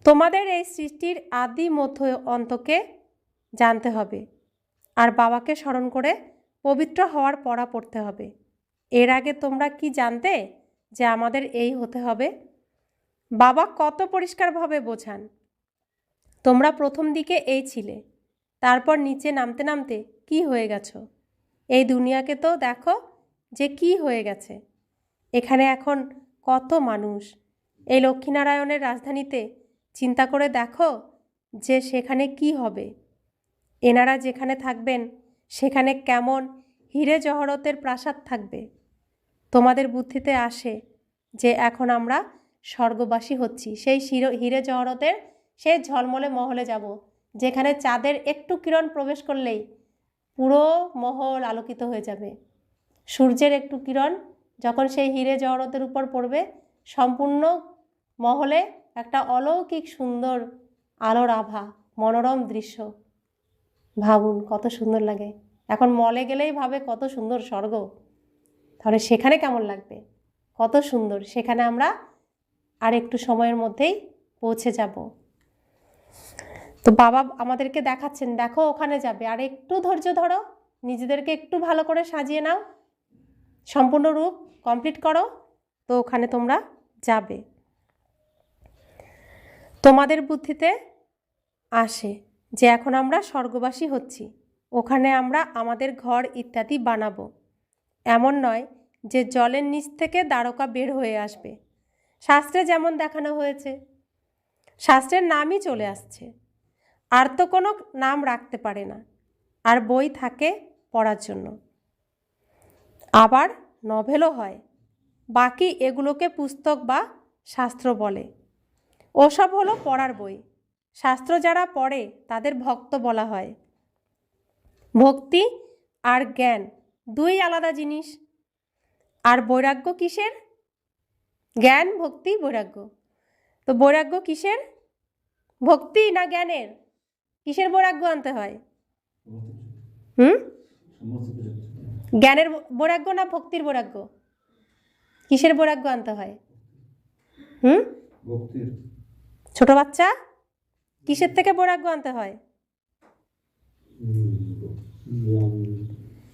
তোমাদের এই সৃষ্টির আদি মধ্য অন্তকে জানতে হবে, আর বাবাকে স্মরণ করে পবিত্র হওয়ার পড়া পড়তে হবে। এর আগে তোমরা কি জানতে যে আমাদের এই হতে হবে? বাবা কত পরিষ্কারভাবে বোঝান। তোমরা প্রথম দিকে এই ছিলে, তারপর নিচে নামতে নামতে কি হয়ে গেছো? এই দুনিয়াকে তো দেখো যে কি হয়ে গেছে। এখানে এখন কত মানুষ। এই লক্ষ্মীনারায়ণের রাজধানীতে চিন্তা করে দেখো যে সেখানে কি হবে। এনারা যেখানে থাকবেন সেখানে কেমন হিরে জহরতের প্রাসাদ থাকবে। তোমাদের বুদ্ধিতে আসে যে এখন আমরা স্বর্গবাসী হচ্ছি, সেই হিরে জহরতের সেই ঝলমলে মহলে যাব, যেখানে চাঁদের একটু কিরণ প্রবেশ করলেই পুরো মহল আলোকিত হয়ে যাবে। সূর্যের একটু কিরণ যখন সেই হিরে জহরতের উপর পড়বে, সম্পূর্ণ মহলে একটা অলৌকিক সুন্দর আলোর আভা, মনোরম দৃশ্য। ভাবুন কত সুন্দর লাগে। এখন মলে গেলেই ভাবে কত সুন্দর স্বর্গ, তাহলে সেখানে কেমন লাগবে? কত সুন্দর। সেখানে আমরা আর একটু সময়ের মধ্যেই পৌঁছে যাব। তো বাবা আমাদেরকে দেখাচ্ছেন, দেখো ওখানে যাবে, আর একটু ধৈর্য ধরো, নিজেদেরকে একটু ভালো করে সাজিয়ে নাও, সম্পূর্ণ রূপ কমপ্লিট করো, তো ওখানে তোমরা যাবে। তোমাদের বুদ্ধিতে আসে যে এখন আমরা স্বর্গবাসী হচ্ছি, ওখানে আমরা আমাদের ঘর ইত্যাদি বানাবো। এমন নয় যে জলের নিচ থেকে দ্বারকা বের হয়ে আসবে। শাস্ত্রে যেমন দেখানো হয়েছে, শাস্ত্রের নামই চলে আসছে, আর তো কোনো নাম রাখতে পারে না, আর বই থাকে পড়ার জন্য। আবার নভেলও হয়, বাকি এগুলোকে পুস্তক বা শাস্ত্র বলে। ওসব হলো পড়ার বই। শাস্ত্র যারা পড়ে তাদের ভক্ত বলা হয়। ভক্তি আর জ্ঞান দুই আলাদা জিনিস। আর বৈরাগ্য কিসের? জ্ঞান, ভক্তি, বৈরাগ্য। তো বৈরাগ্য কিসের? ভক্তি না জ্ঞানের? কিসের বৈরাগ্য আনতে হয়? জ্ঞানের বৈরাগ্য না ভক্তির বৈরাগ্য? কিসের বৈরাগ্য আনতে হয়? ছোট বাচ্চা কিসের থেকে বৈরাগ্য আনতে হয়?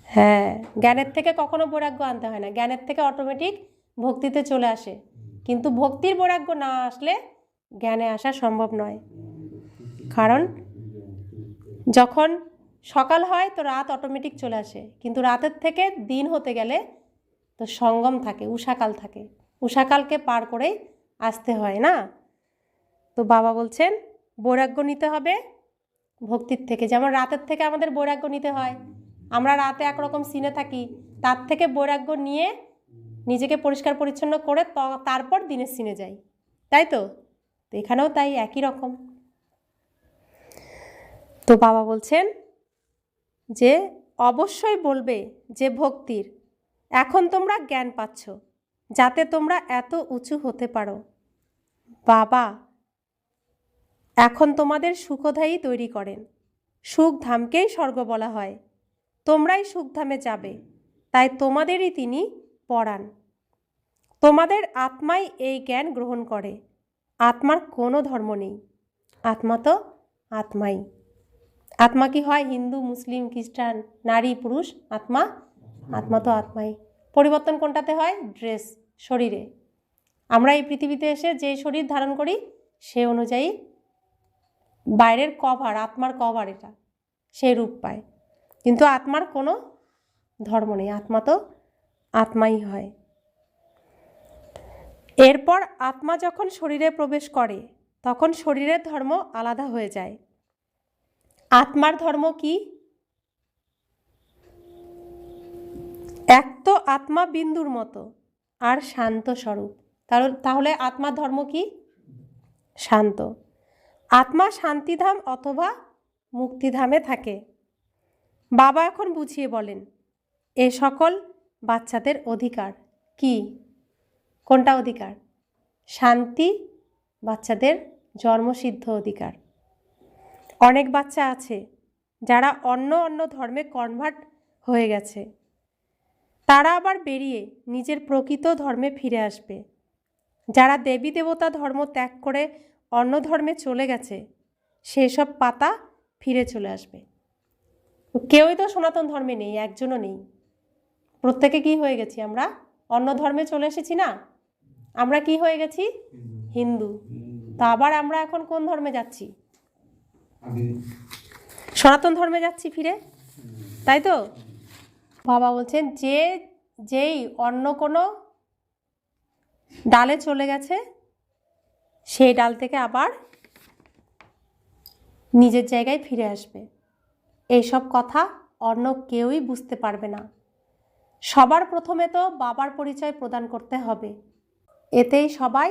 হ্যাঁ, জ্ঞানের থেকে কখনো বৈরাগ্য আনতে হয় না। জ্ঞানের থেকে অটোমেটিক ভক্তিতে চলে আসে। কিন্তু ভক্তির বৈরাগ্য না আসলে জ্ঞানে আসা সম্ভব নয়। কারণ যখন সকাল হয় তো রাত অটোমেটিক চলে আসে, কিন্তু রাতের থেকে দিন হতে গেলে তো সঙ্গম থাকে, উষাকাল থাকে। উষাকালকে পার করেই আসতে হয় না? তো বাবা বলছেন বৈরাগ্য নিতে হবে ভক্তির থেকে। যেমন রাতের থেকে আমাদের বৈরাগ্য নিতে হয়। আমরা রাতে একরকম সিনে থাকি, তার থেকে বৈরাগ্য নিয়ে নিজেকে পরিষ্কার পরিচ্ছন্ন করে তারপর দিনের সিনে যাই, তাই তো? এখানেও তাই, একই রকম। তো বাবা বলছেন যে অবশ্যই বলবে যে ভক্তির। এখন তোমরা জ্ঞান পাচ্ছ যাতে তোমরা এত উঁচু হতে পারো। বাবা এখন তোমাদের সুখধাই তৈরি করেন। সুখধামকেই স্বর্গ বলা হয়। তোমরাই সুখধামে যাবে, তাই তোমাদেরই তিনি পড়ান। তোমাদের আত্মাই এই জ্ঞান গ্রহণ করে। আত্মার কোনো ধর্ম নেই। আত্মা তো আত্মাই। আত্মা কি হয়? হিন্দু, মুসলিম, খ্রিস্টান, নারী, পুরুষ, আত্মা? আত্মা তো আত্মাই। পরিবর্তন কোনটাতে হয়? ড্রেস, শরীরে। আমরা এই পৃথিবীতে এসে যে শরীর ধারণ করি সে অনুযায়ী বাইরের কভার, আত্মার কভার, এটা সেই রূপ পায়। কিন্তু আত্মার কোনো ধর্ম নেই। আত্মা তো আত্মাই হয়। এরপর আত্মা যখন শরীরে প্রবেশ করে তখন শরীরের ধর্ম আলাদা হয়ে যায়। আত্মার ধর্ম কি? এক তো আত্মা বিন্দুর মতো আর শান্ত স্বরূপ। তাহলে আত্মার ধর্ম কি? শান্ত। আত্মা শান্তিধাম অথবা মুক্তিধামে থাকে। বাবা এখন বুঝিয়ে বলেন এ সকল বাচ্চাদের অধিকার কি? কোনটা অধিকার? শান্তি বাচ্চাদের জন্মসিদ্ধ অধিকার। অনেক বাচ্চা আছে যারা অন্য অন্য ধর্মে কনভার্ট হয়ে গেছে। তারা আবার বেরিয়ে নিজের প্রকৃত ধর্মে ফিরে আসবে। যারা দেবী দেবতা ধর্ম ত্যাগ করে অন্য ধর্মে চলে গেছে সেসব পাতা ফিরে চলে আসবে। কেউই তো সনাতন ধর্মে নেই, একজনও নেই। প্রত্যেকে কি হয়ে গেছি? আমরা অন্য ধর্মে চলে এসেছি না? আমরা কি হয়ে গেছি? হিন্দু। তা আবার আমরা এখন কোন ধর্মে যাচ্ছি? সনাতন ধর্মে যাচ্ছি ফিরে, তাই তো? বাবা বলছেন যেই অন্য কোনো ডালে চলে গেছে সেই ডাল থেকে আবার নিজের জায়গায় ফিরে আসবে। এইসব কথা অন্য কেউই বুঝতে পারবে না। সবার প্রথমে তো বাবার পরিচয় প্রদান করতে হবে। এতেই সবাই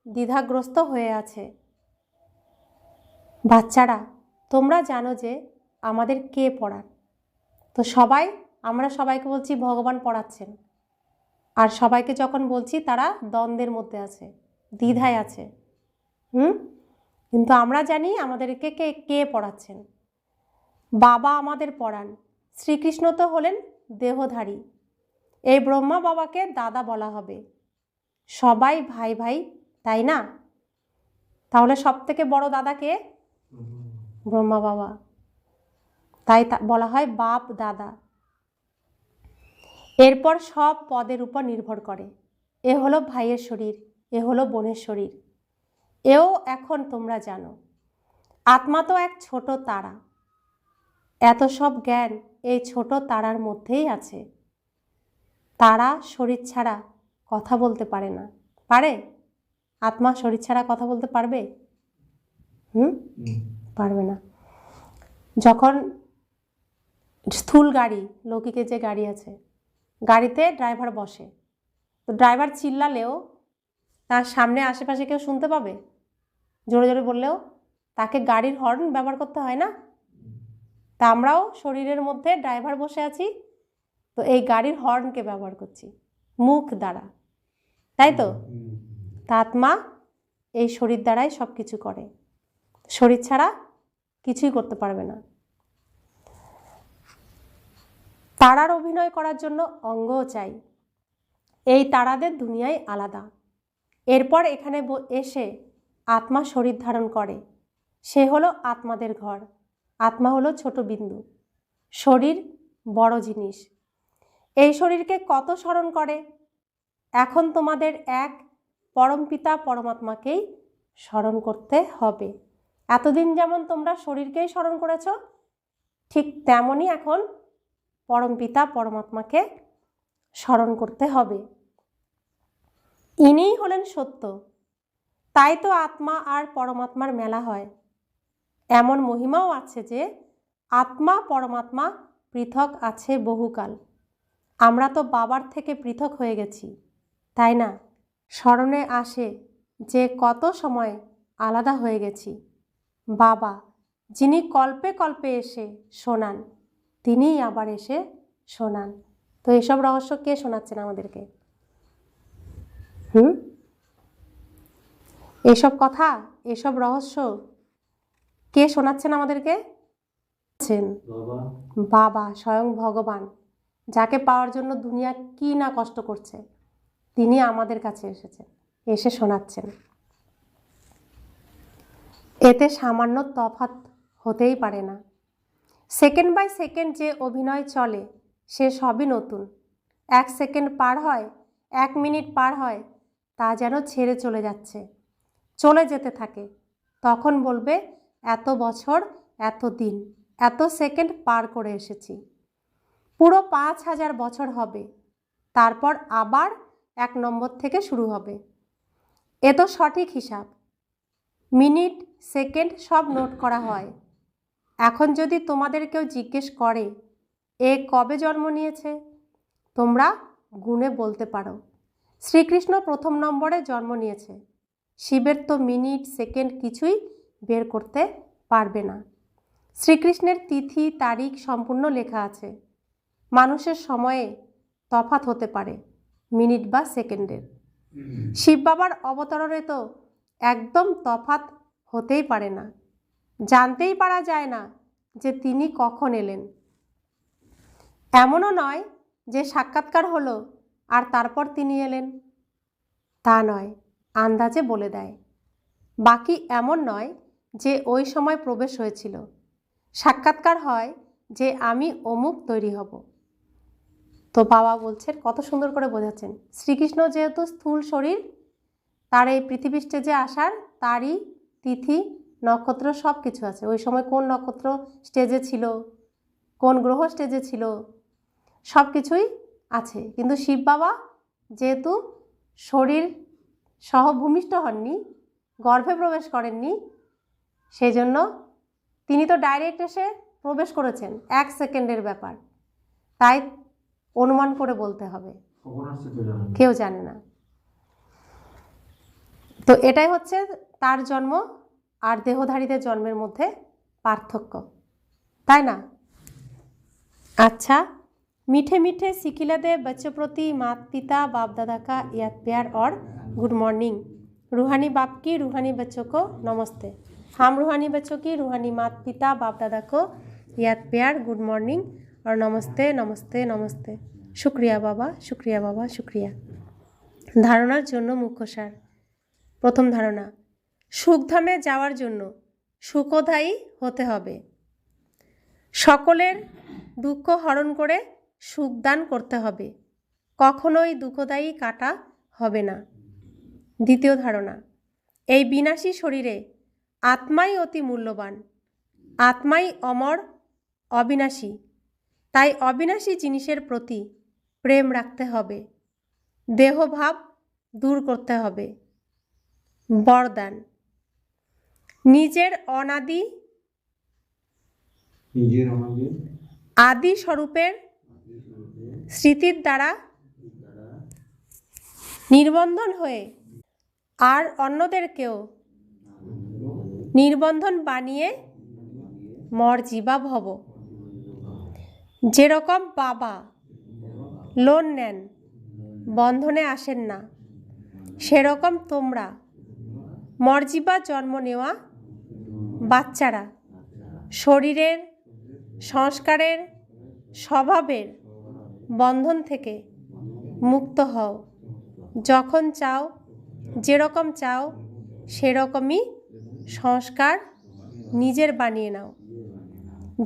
দ্বিধাগ্রস্ত হয়ে আছে। বাচ্চারা, তোমরা জানো যে আমাদের কে পড়ান? তো আমরা সবাইকে বলছি ভগবান পড়াচ্ছেন। আর সবাইকে যখন বলছি তারা দ্বন্দ্বের মধ্যে আছে, দ্বিধায় আছে। কিন্তু আমরা জানি আমাদেরকে কে পড়াচ্ছেন। বাবা আমাদের পড়ান। শ্রীকৃষ্ণ তো হলেন দেহধারী। এই ব্রহ্মা বাবাকে দাদা বলা হবে। সবাই ভাই ভাই, তাই না? তাহলে সব থেকে বড় দাদা কে? ব্রহ্মা বাবা। তাই বলা হয় বাপ দাদা। এরপর সব পদের উপর নির্ভর করে। এ হলো ভাইয়ের শরীর, এ হলো বোনের শরীর। এও এখন তোমরা জানো। আত্মা তো এক ছোট তারা। এত সব জ্ঞান এই ছোট তারার মধ্যেই আছে। তারা শরীর ছাড়া কথা বলতে পারে না। পারে? আত্মা শরীর ছাড়া কথা বলতে পারবে? পারবে না। যখন স্থূল গাড়ি, লৌকিকে যে গাড়ি আছে, গাড়িতে ড্রাইভার বসে, তো ড্রাইভার চিল্লালেও তার সামনে আশেপাশে কেউ শুনতে পাবে? জোরে জোরে বললেও তাকে গাড়ির হর্ন ব্যবহার করতে হয় না? তা আমরাও শরীরের মধ্যে ড্রাইভার বসে আছি, তো এই গাড়ির হর্নকে ব্যবহার করছি মুখ দ্বারা, তাই তো? তা আত্মা এই শরীর দ্বারাই সব কিছু করে, শরীর ছাড়া কিছুই করতে পারবে না। তারার অভিনয় করার জন্য অঙ্গও চাই। এই তারাদের দুনিয়ায় আলাদা। এরপর এখানে এসে আত্মা শরীর ধারণ করে, সে হলো আত্মাদের ঘর। আত্মা হলো ছোট বিন্দু, শরীর বড় জিনিস। এই শরীরকে কত স্মরণ করে? এখন তোমাদের এক পরমপিতা পরমাত্মাকেই স্মরণ করতে হবে। এতদিন যেমন তোমরা শরীরকেই স্মরণ করেছ, ঠিক তেমনই এখন পরমপিতা পরমাত্মাকে স্মরণ করতে হবে। ইনিই হলেন সত্য। তাই তো আত্মা আর পরমাত্মার মেলা হয়। এমন মহিমাও আছে যে আত্মা পরমাত্মা পৃথক আছে বহুকাল। আমরা তো বাবার থেকে পৃথক হয়ে গেছি, তাই না? স্মরণে আসে যে কত সময় আলাদা হয়ে গেছি। বাবা যিনি কল্পে কল্পে এসে শোনান, তিনিই আবার এসে শোনান। তো এসব রহস্য কে শোনাচ্ছেন আমাদেরকে? এসব কথা, এসব রহস্য কে শোনাচ্ছেন আমাদেরকে? বাবা, স্বয়ং ভগবান, যাকে পাওয়ার জন্য দুনিয়া কি না কষ্ট করছে, তিনি আমাদের কাছে এসেছেন, এসে শোনাচ্ছেন। এতে সামান্য তফাৎ হতেই পারে না। সেকেন্ড বাই সেকেন্ড যে অভিনয় চলে সে সবই নতুন। 1 সেকেন্ড পার হয়, 1 মিনিট পার হয়, তা যেন ছেড়ে চলে যাচ্ছে, চলে যেতে থাকে। তখন বলবে এত বছর, এত দিন, এত সেকেন্ড পার করে এসেছি। পুরো 5000 বছর হবে, তারপর আবার 1 নম্বর থেকে শুরু হবে। এ তো সঠিক হিসাব। মিনিট, সেকেন্ড সব নোট করা হয়। এখন যদি তোমাদের কেউ জিজ্ঞেস করে এ কবে জন্ম নিয়েছে, তোমরা গুণে বলতে পারো শ্রীকৃষ্ণ 1 নম্বরে জন্ম নিয়েছে। শিবের তো মিনিট, সেকেন্ড কিছুই বের করতে পারবে না। শ্রীকৃষ্ণের তিথি তারিখ সম্পূর্ণ লেখা আছে। মানুষের সময়ে তফাৎ হতে পারে মিনিট বা সেকেন্ডের। শিব বাবার অবতরণে তো একদম তফাৎ হতেই পারে না। জানতেই পারা যায় না যে তিনি কখন এলেন। এমনও নয় যে সাক্ষাৎকার হলো আর তারপর তিনি এলেন, তা নয়, আন্দাজে বলে দেয়। বাকি এমন নয় যে ওই সময় প্রবেশ হয়েছিল। সাক্ষাৎকার হয় যে আমি অমুক তৈরি হব। তো বাবা বলছেন, কত সুন্দর করে বোঝাচ্ছেন। শ্রীকৃষ্ণ যেহেতু স্থূল শরীর, তার এই পৃথিবী স্টেজে আসার তারই তিথি, নক্ষত্র সব কিছু আছে। ওই সময় কোন নক্ষত্র স্টেজে ছিল, কোন গ্রহ স্টেজে ছিল, সব কিছুই আছে। কিন্তু শিব বাবা যেহেতু শরীর সহ ভূমিষ্ঠ হননি, গর্ভে প্রবেশ করেননি, সেই জন্য তিনি তো ডাইরেক্ট এসে প্রবেশ করেছেন, 1 সেকেন্ডের ব্যাপার। তাই অনুমান করে বলতে হবে, কেউ জানে না। তো এটাই হচ্ছে তার জন্ম আর দেহধারীদের জন্মের মধ্যে পার্থক্য, তাই না? अच्छा, मीठे मीठे सिखिला दे बच्चों प्रति माता पिता बाप दादा का याद प्यार और गुड मॉर्निंग। रूहानी बाप की रूहानी बच्चों को नमस्ते। हम रूहानी बच्चों की रूहानी माता पिता बाप दादा को याद प्यार, गुड मॉर्निंग और नमस्ते नमस्ते नमस्ते। शुक्रिया बाबा, शुक्रिया बाबा, शुक्रिया। धारणार जन्य मुख्य सार। प्रथम धारणा, सुखधामे जाওয়ার জন্য সুখদায়ী হতে হবে। সকলের দুঃখ হরণ করে সুখ দান করতে হবে, কখনোই দুঃখদায়ী কাটা হবে না। দ্বিতীয় ধারণা, এই বিনাশী শরীরে আত্মাই অতি মূল্যবান, আত্মাই অমর, অবিনাশী। তাই অবিনাশী জিনিসের প্রতি প্রেম রাখতে হবে, দেহভাব দূর করতে হবে। বরদান, নিজের অনাদি আদি স্বরূপের স্মৃতির দ্বারা নির্বন্ধন হয়ে আর অন্যদেরকেও নির্বন্ধন বানিয়ে মর্জিবা ভব। যেরকম বাবা লোন নেন, বন্ধনে আসেন না, সেরকম তোমরা মর্জিবা জন্ম নেওয়া বাচ্চারা শরীরের, সংস্কারের, স্বভাবের বন্ধন থেকে মুক্ত হও। যখন চাও, যেরকম চাও, সেরকমই সংস্কার নিজের বানিয়ে নাও।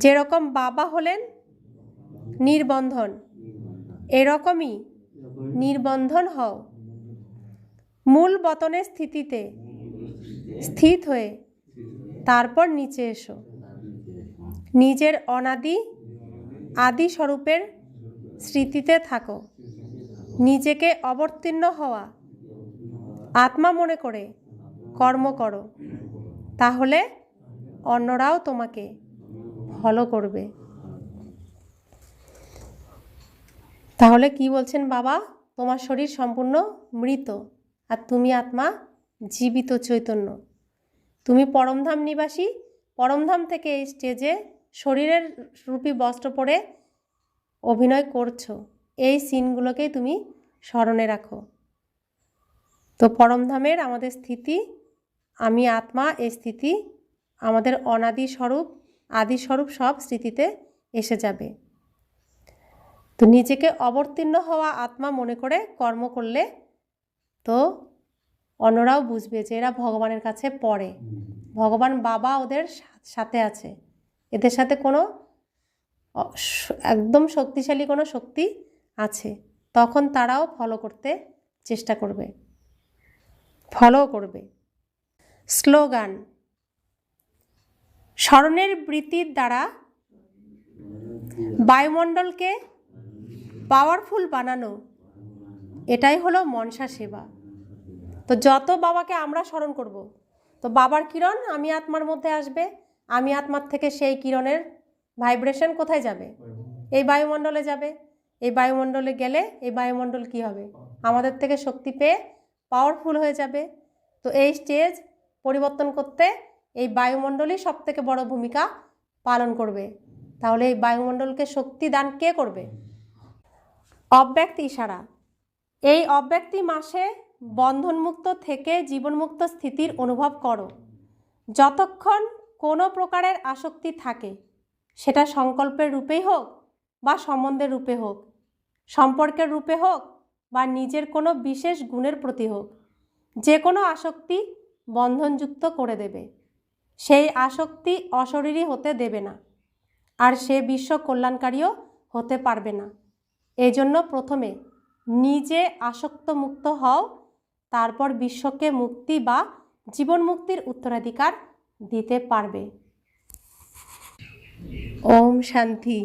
যেরকম বাবা হলেন নির্বন্ধন, এরকমই নির্বন্ধন হও। মূল বতনের স্থিতিতে স্থিত হয়ে তারপর নিচে এসো। নিজের অনাদি আদি স্বরূপের স্মৃতিতে থাকো। নিজেকে অবতীর্ণ হওয়া আত্মা মনে করে কর্ম করো, তাহলে অন্যরাও তোমাকে ফলো করবে। তাহলে কি বলছেন বাবা? তোমার শরীর সম্পূর্ণ মৃত আর তুমি আত্মা জীবিত চৈতন্য। তুমি পরমধাম নিবাসী। পরমধাম থেকে এই স্টেজে শরীরের রূপী বস্ত্র পরে অভিনয় করছো। এই সিনগুলোকেই তুমি স্মরণে রাখো। তো পরমধামের আমাদের স্থিতি, আমি আত্মা, এই স্থিতি আমাদের অনাদি স্বরূপ, আদি স্বরূপ সব স্মৃতিতে এসে যাবে। তো নিজেকে অবতীর্ণ হওয়া আত্মা মনে করে কর্ম করলে তো অন্যরাও বুঝবে যে এরা ভগবানের কাছে পড়ে, ভগবান বাবা ওদের সাথে আছে, এদের সাথে কোনো একদম শক্তিশালী কোনো শক্তি আছে। তখন তারাও ফলো করতে চেষ্টা করবে, ফলো করবে। স্লোগান: স্মরণের বৃত্তির দ্বারা বায়ুমণ্ডলকে পাওয়ারফুল বানানো, এটাই হলো মনসা সেবা। তো যত বাবাকে আমরা স্মরণ করব, তো বাবার কিরণ আমি আত্মার মধ্যে আসবে। আমি আত্মার থেকে সেই কিরণের ভাইব্রেশন কোথায় যাবে? এই বায়ুমণ্ডলে যাবে। এই বায়ুমণ্ডলে গেলে এই বায়ুমণ্ডল কি হবে? আমাদের থেকে শক্তি পেয়ে পাওয়ারফুল হয়ে যাবে। তো এই স্টেজ পরিবর্তন করতে এই বায়ুমণ্ডলই সব থেকে বড় ভূমিকা পালন করবে। তাহলে এই বায়ুমণ্ডলকে শক্তি দান কে করবে? অব্যক্ত ইশারা। এই অব্যক্তি মাসে বন্ধনমুক্ত থেকে জীবনমুক্ত স্থিতির অনুভব করো। যতক্ষণ কোনো প্রকারের আসক্তি থাকে, সেটা সংকল্পের রূপেই হোক বা সম্বন্ধের রূপে হোক, সম্পর্কের রূপে হোক বা নিজের কোনো বিশেষ গুণের প্রতি হোক, যে কোনো আসক্তি বন্ধনযুক্ত করে দেবে। সেই আসক্তি অশরীরী হতে দেবে না, আর সে বিশ্ব কল্যাণকারীও হতে পারবে না। এই জন্য প্রথমে নিজে আসক্ত মুক্ত হও, তারপর বিশ্বকে মুক্তি বা জীবন মুক্তির উত্তরাধিকার দিতে পারবে। ওম শান্তি।